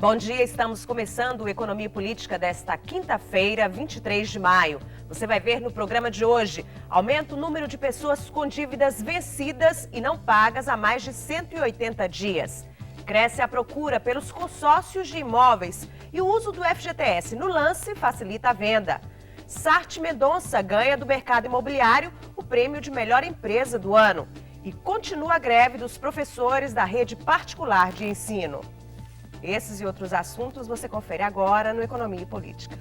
Bom dia, estamos começando o Economia e Política desta quinta-feira, 23 de maio. Você vai ver no programa de hoje, aumenta o número de pessoas com dívidas vencidas e não pagas há mais de 180 dias. Cresce a procura pelos consórcios de imóveis e o uso do FGTS no lance facilita a venda. Sarte Mendonça ganha do mercado imobiliário o prêmio de melhor empresa do ano. E continua a greve dos professores da rede particular de ensino. Esses e outros assuntos você confere agora no Economia e Política.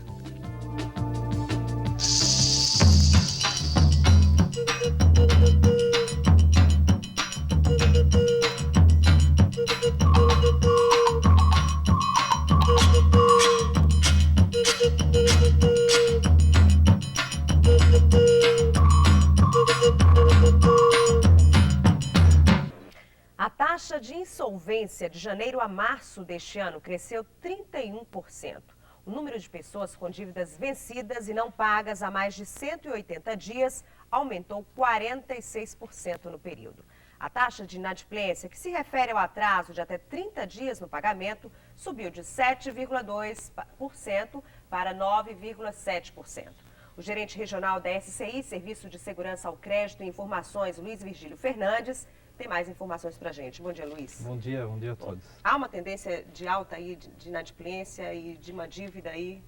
A taxa de insolvência de janeiro a março deste ano cresceu 31%. O número de pessoas com dívidas vencidas e não pagas há mais de 180 dias aumentou 46% no período. A taxa de inadimplência, que se refere ao atraso de até 30 dias no pagamento, subiu de 7,2% para 9,7%. O gerente regional da SCI, Serviço de Segurança ao Crédito e Informações, Luiz Virgílio Fernandes, tem mais informações para a gente. Bom dia, Luiz. Bom dia a todos. Há uma tendência de alta aí de inadimplência e de uma dívida aí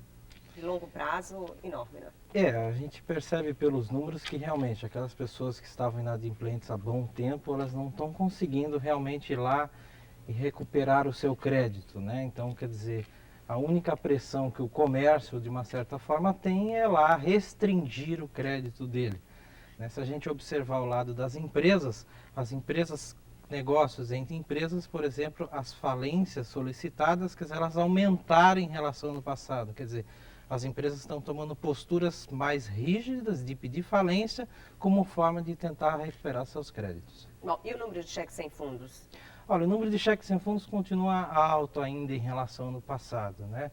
de longo prazo enorme, né? A gente percebe pelos números que realmente aquelas pessoas que estavam inadimplentes há bom tempo, elas não estão conseguindo realmente ir lá e recuperar o seu crédito, né? Então, quer dizer, a única pressão que o comércio, de uma certa forma, tem é lá restringir o crédito dele. Se a gente observar o lado das empresas, as empresas, negócios entre empresas, por exemplo, as falências solicitadas, quer dizer, elas aumentaram em relação ao ano passado. Quer dizer, as empresas estão tomando posturas mais rígidas de pedir falência como forma de tentar recuperar seus créditos. Bom, e o número de cheques sem fundos? Olha, o número de cheques sem fundos continua alto ainda em relação ao ano passado, né?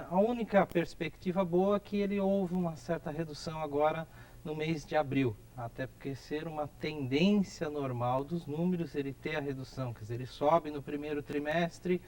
A única perspectiva boa é que houve uma certa redução agora no mês de abril, até porque ser uma tendência normal dos números, ele ter a redução, quer dizer, ele sobe no primeiro trimestre,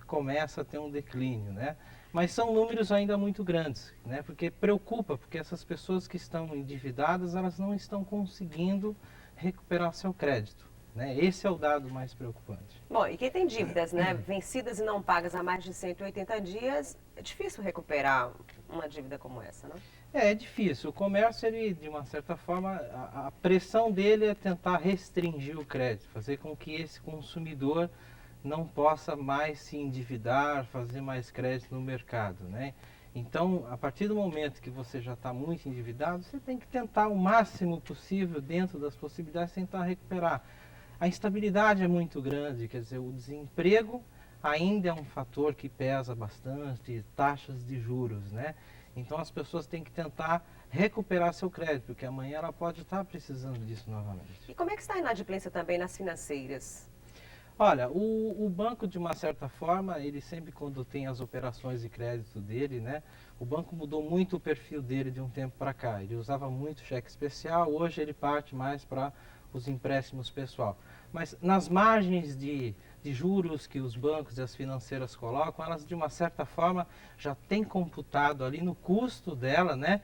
começa a ter um declínio, né? Mas são números ainda muito grandes, né? Porque preocupa, porque essas pessoas que estão endividadas, elas não estão conseguindo recuperar seu crédito, né? Esse é o dado mais preocupante. Bom, e quem tem dívidas, né, vencidas e não pagas há mais de 180 dias, é difícil recuperar uma dívida como essa, não? É difícil. O comércio, ele, de uma certa forma, a pressão dele é tentar restringir o crédito, fazer com que esse consumidor não possa mais se endividar, fazer mais crédito no mercado, né? Então, a partir do momento que você já está muito endividado, você tem que tentar o máximo possível, dentro das possibilidades, tentar recuperar. A instabilidade é muito grande, quer dizer, o desemprego ainda é um fator que pesa bastante, taxas de juros, né? Então as pessoas têm que tentar recuperar seu crédito, porque amanhã ela pode estar precisando disso novamente. E como é que está a inadimplência também nas financeiras? Olha, o banco, de uma certa forma, ele sempre, quando tem as operações de crédito dele, né? O banco mudou muito o perfil dele de um tempo para cá. Ele usava muito cheque especial, hoje ele parte mais para os empréstimos pessoal. Mas nas margens de juros que os bancos e as financeiras colocam, elas de uma certa forma já têm computado ali no custo dela, né?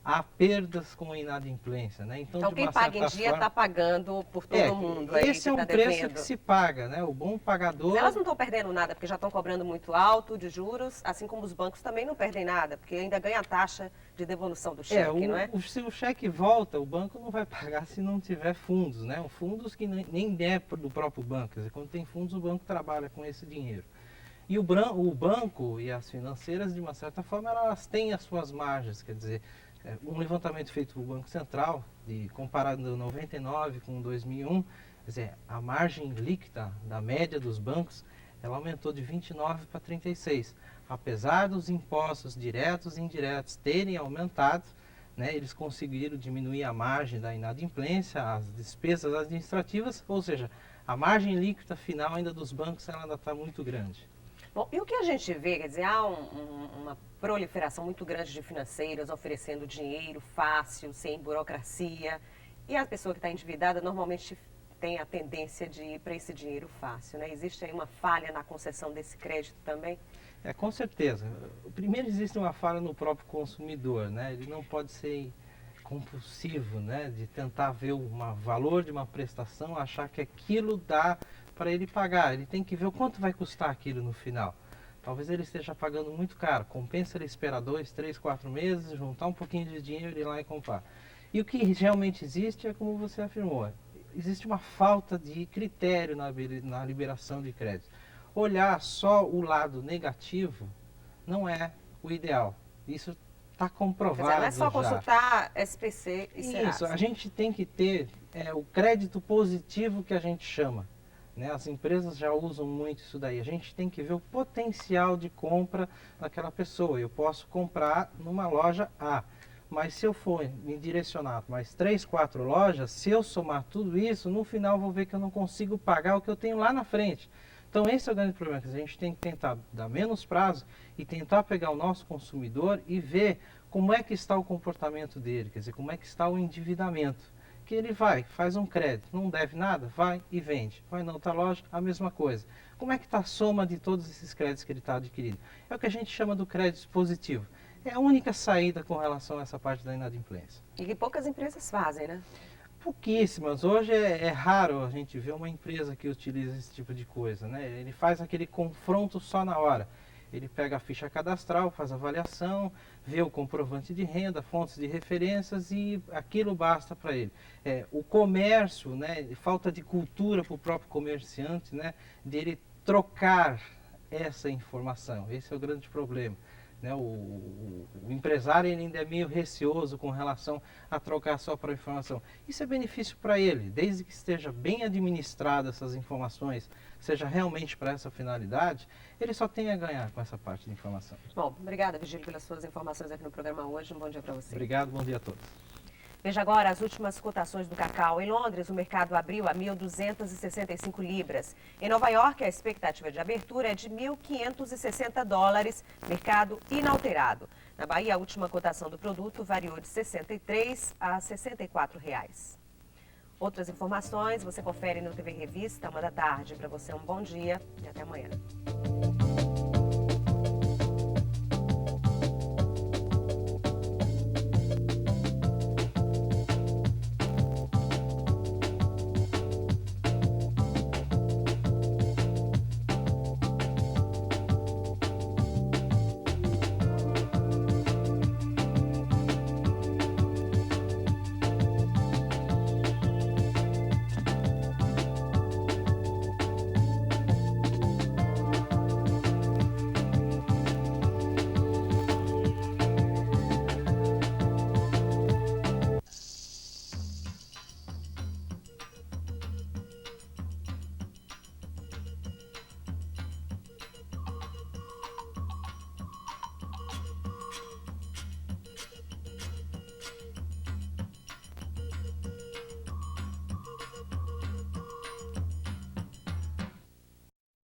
Há perdas com a inadimplência, né? Então quem paga em dia está pagando por todo mundo aí. Esse é um preço que se paga, né? O bom pagador... Mas elas não estão perdendo nada, porque já estão cobrando muito alto de juros, assim como os bancos também não perdem nada, porque ainda ganha a taxa de devolução do cheque, não é? Se o cheque volta, o banco não vai pagar se não tiver fundos, né? Fundos que nem é do próprio banco, quer dizer, quando tem fundos o banco trabalha com esse dinheiro. E o banco e as financeiras, de uma certa forma, elas têm as suas margens, quer dizer, um levantamento feito pelo Banco Central, comparando 99 com 2001, quer dizer, a margem líquida da média dos bancos, ela aumentou de 29 para 36. Apesar dos impostos diretos e indiretos terem aumentado, né, eles conseguiram diminuir a margem da inadimplência, as despesas administrativas, ou seja, a margem líquida final ainda dos bancos ela ainda está muito grande. Bom, e o que a gente vê, quer dizer, há uma proliferação muito grande de financeiras oferecendo dinheiro fácil, sem burocracia, e a pessoa que está endividada normalmente tem a tendência de ir para esse dinheiro fácil, né? Existe aí uma falha na concessão desse crédito também? Com certeza. Primeiro, existe uma falha no próprio consumidor, né? Ele não pode ser compulsivo, né? De tentar ver o valor de uma prestação, achar que aquilo dá para ele pagar. Ele tem que ver o quanto vai custar aquilo no final. Talvez ele esteja pagando muito caro. Compensa ele esperar 2, 3, 4 meses, juntar um pouquinho de dinheiro e ir lá e comprar. E o que realmente existe é como você afirmou. Existe uma falta de critério na liberação de crédito. Olhar só o lado negativo não é o ideal. Isso está comprovado. Não é só consultar SPC e Serasa. Isso, a gente tem que ter o crédito positivo que a gente chama. Né? As empresas já usam muito isso daí. A gente tem que ver o potencial de compra daquela pessoa. Eu posso comprar numa loja A, mas se eu for me direcionar mais 3, 4 lojas, se eu somar tudo isso, no final eu vou ver que eu não consigo pagar o que eu tenho lá na frente. Então esse é o grande problema, que a gente tem que tentar dar menos prazo e tentar pegar o nosso consumidor e ver como é que está o comportamento dele, quer dizer, como é que está o endividamento. Que ele vai, faz um crédito, não deve nada, vai e vende. Vai na outra loja, a mesma coisa. Como é que está a soma de todos esses créditos que ele está adquirindo? É o que a gente chama do crédito positivo. É a única saída com relação a essa parte da inadimplência. E que poucas empresas fazem, né? Pouquíssimas. Hoje é raro a gente ver uma empresa que utiliza esse tipo de coisa, né? Ele faz aquele confronto só na hora. Ele pega a ficha cadastral, faz a avaliação, vê o comprovante de renda, fontes de referências e aquilo basta para ele. O comércio, né? Falta de cultura para o próprio comerciante, né? Dele trocar essa informação. Esse é o grande problema. Né, o empresário ele ainda é meio receoso com relação a trocar só para informação. Isso é benefício para ele, desde que esteja bem administrada essas informações, seja realmente para essa finalidade, ele só tem a ganhar com essa parte de informação. Bom, obrigada, Vigílio, pelas suas informações aqui no programa hoje. Um bom dia para você. Obrigado, bom dia a todos. Veja agora as últimas cotações do cacau. Em Londres, o mercado abriu a 1.265 libras. Em Nova York, a expectativa de abertura é de 1.560 dólares, mercado inalterado. Na Bahia, a última cotação do produto variou de 63 a 64 reais. Outras informações você confere no TV Revista, 1 da tarde. Para você, um bom dia e até amanhã.